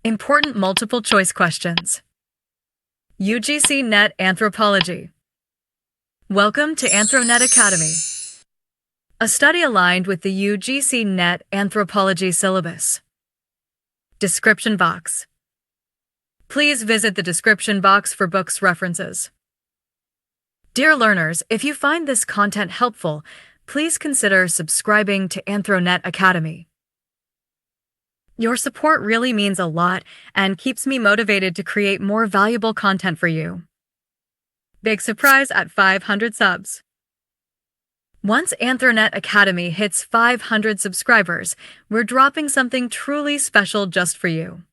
Important multiple choice questions. UGC NET Anthropology. Welcome to AnthroNet Academy, a study aligned with the UGC NET Anthropology syllabus. Description box. Please visit the description box for books references. Dear learners, if you find this content helpful, please consider subscribing to AnthroNet Academy. Your support really means a lot and keeps me motivated to create more valuable content for you. Big surprise at 500 subs. Once AnthroNet Academy hits 500 subscribers, we're dropping something truly special just for you.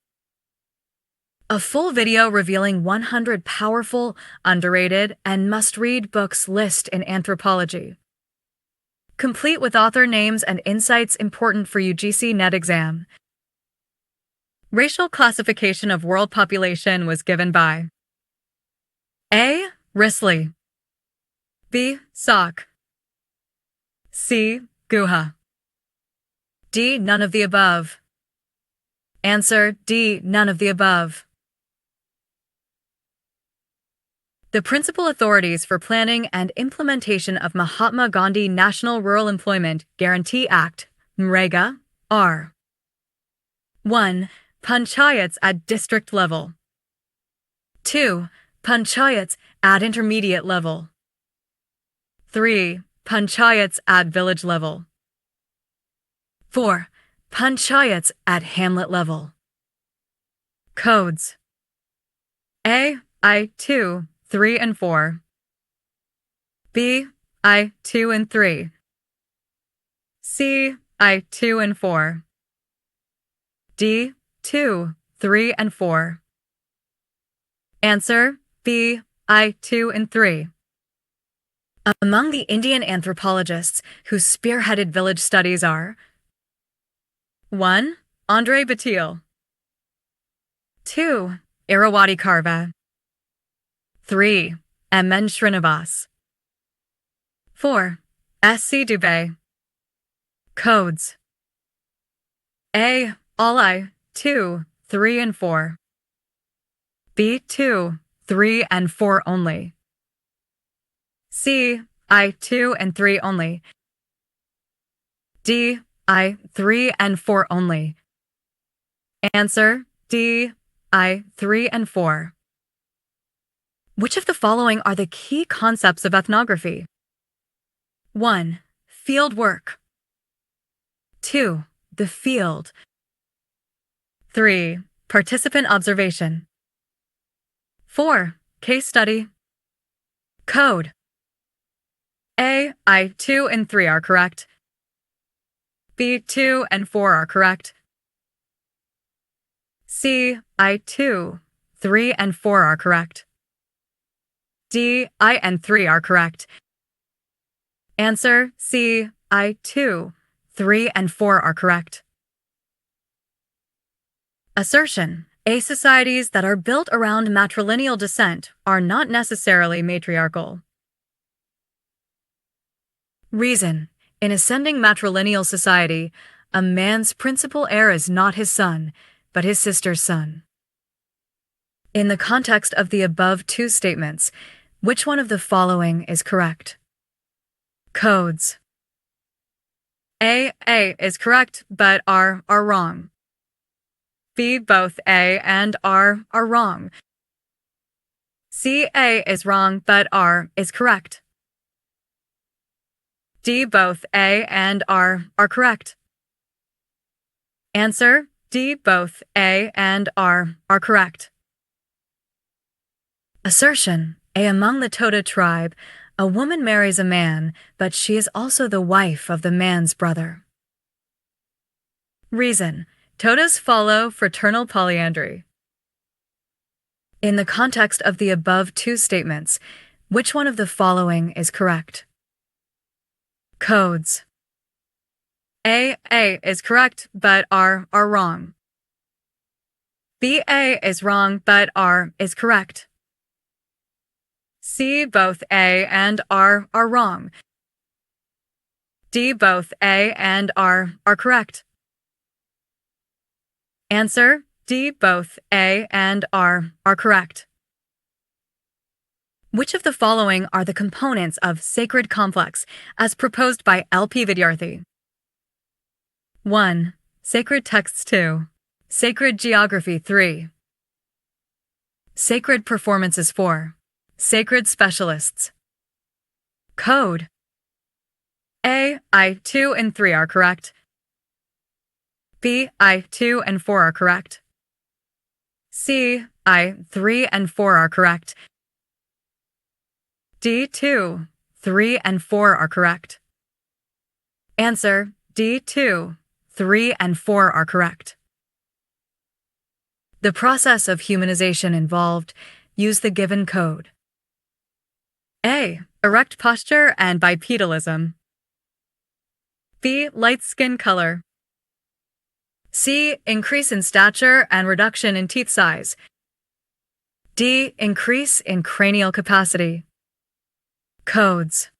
A full video revealing 100 powerful, underrated, and must-read books list in anthropology. Complete with author names and insights important for UGC NET exam. Racial classification of world population was given by A. Risley, B. Salk, C. Guha, D. None of the above. Answer D. None of the above. The principal authorities for planning and implementation of Mahatma Gandhi National Rural Employment Guarantee Act, MNREGA, are 1. Panchayats at district level. 2. Panchayats at intermediate level. 3. Panchayats at village level. 4. Panchayats at hamlet level. Codes A. I-2, 3 and 4. B. I-2 and 3. C. I-2 and 4. D. 2, 3 and 4. Answer B. I-2 and 3. Among the Indian anthropologists who spearheaded village studies are 1. Andre Batil, 2. Irrawaddy Karwa, 3. M.N. Srinivas, 4. S.C. Dubey. Codes A. All I-2, 3 and 4. B. 2, 3 and 4 only. C. I-2 and 3 only. D. I-3 and 4 only. Answer D. I-3 and 4. Which of the following are the key concepts of ethnography? 1. Field work. 2. The field. 3. Participant observation. 4. Case study. Code A. I-2 and 3 are correct. B. 2 and 4 are correct. C. I-2, 3 and 4 are correct. D. I and 3 are correct. Answer C. I-2, 3 and 4 are correct. Assertion A. Societies that are built around matrilineal descent are not necessarily matriarchal. Reason In ascending matrilineal society, a man's principal heir is not his son, but his sister's son. In the context of the above two statements, which one of the following is correct? Codes A is correct, but R are wrong. B. Both A and R are wrong. C. A is wrong, but R is correct. D. Both A and R are correct. Answer D. Both A and R are correct. Assertion A. Among the Toda tribe, a woman marries a man, but she is also the wife of the man's brother. Reason Todas follow fraternal polyandry. In the context of the above two statements, which one of the following is correct? Codes A is correct, but R are wrong. B. A is wrong, but R is correct. C. Both A and R are wrong. D. Both A and R are correct. Answer D. Both A and R are correct. Which of the following are the components of sacred complex as proposed by LP Vidyarthi? 1. Sacred texts 2. Sacred geography 3. Sacred performances 4. Sacred specialists. Code. A. I 2 and 3 are correct. B. I 2 and 4 are correct. C. I 3 and 4 are correct. D. 2, 3 and 4 are correct. Answer: D. 2, 3 and 4 are correct. The process of humanization involved use the given code. A. Erect posture and bipedalism. B. Light skin color. C. Increase in stature and reduction in teeth size. D. Increase in cranial capacity. Codes.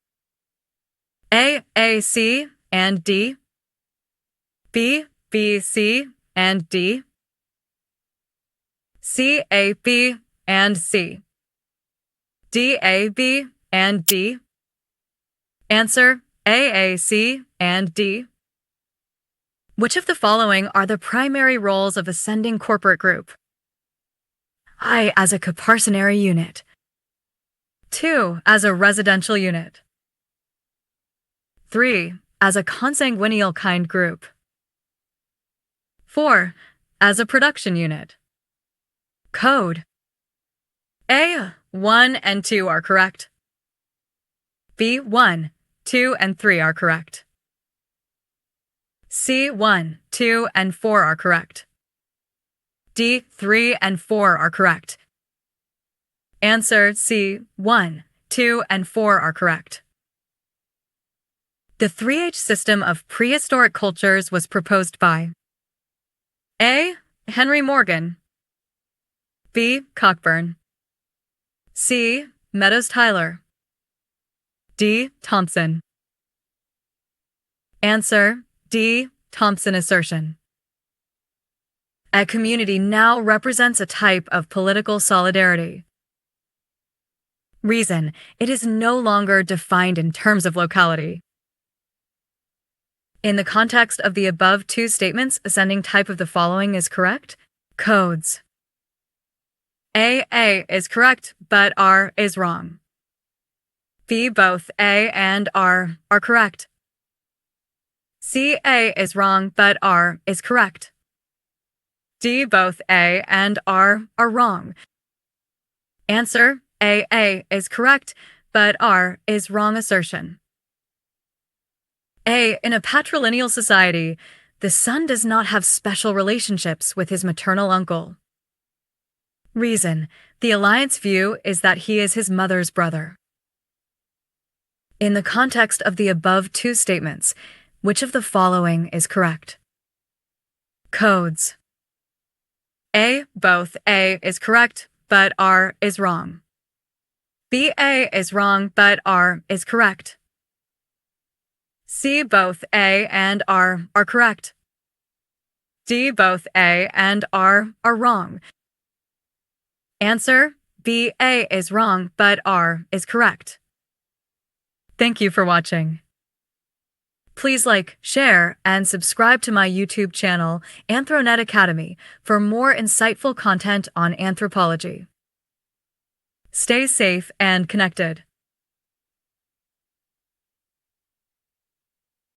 A, C, and D. B, C, and D. C, A, B, and C. D, A, B, and D. Answer: A, C, and D. Which of the following are the primary roles of ascending corporate group? I as a caparsonary unit. 2 as a residential unit. 3 as a consanguineal kind group. 4 as a production unit. Code. A, 1 and 2 are correct. B, 1, 2 and 3 are correct. C, 1, 2 and 4 are correct. D, 3 and 4 are correct. Answer: C, 1, 2 and 4 are correct. The 3H system of prehistoric cultures was proposed by A. Henry Morgan. B. Cockburn. C. Meadows Tyler. D. Thompson. Answer: D. Thompson assertion. A community now represents a type of political solidarity. Reason: it is no longer defined in terms of locality. In the context of the above two statements, ascending type of the following is correct. Codes. A is correct, but R is wrong. B, both A and R are correct. C, A is wrong, but R is correct. D, both A and R are wrong. Answer: A is correct, but R is wrong assertion. A. In a patrilineal society, the son does not have special relationships with his maternal uncle. Reason: the alliance view is that he is his mother's brother. In the context of the above two statements, which of the following is correct? Codes. A, both A is correct, but R is wrong. B, A is wrong, but R is correct. C, both A and R are correct. D, both A and R are wrong. Answer: B, A is wrong, but R is correct. Thank you for watching. Please like, share, and subscribe to my YouTube channel, AnthroNet Academy, for more insightful content on anthropology. Stay safe and connected.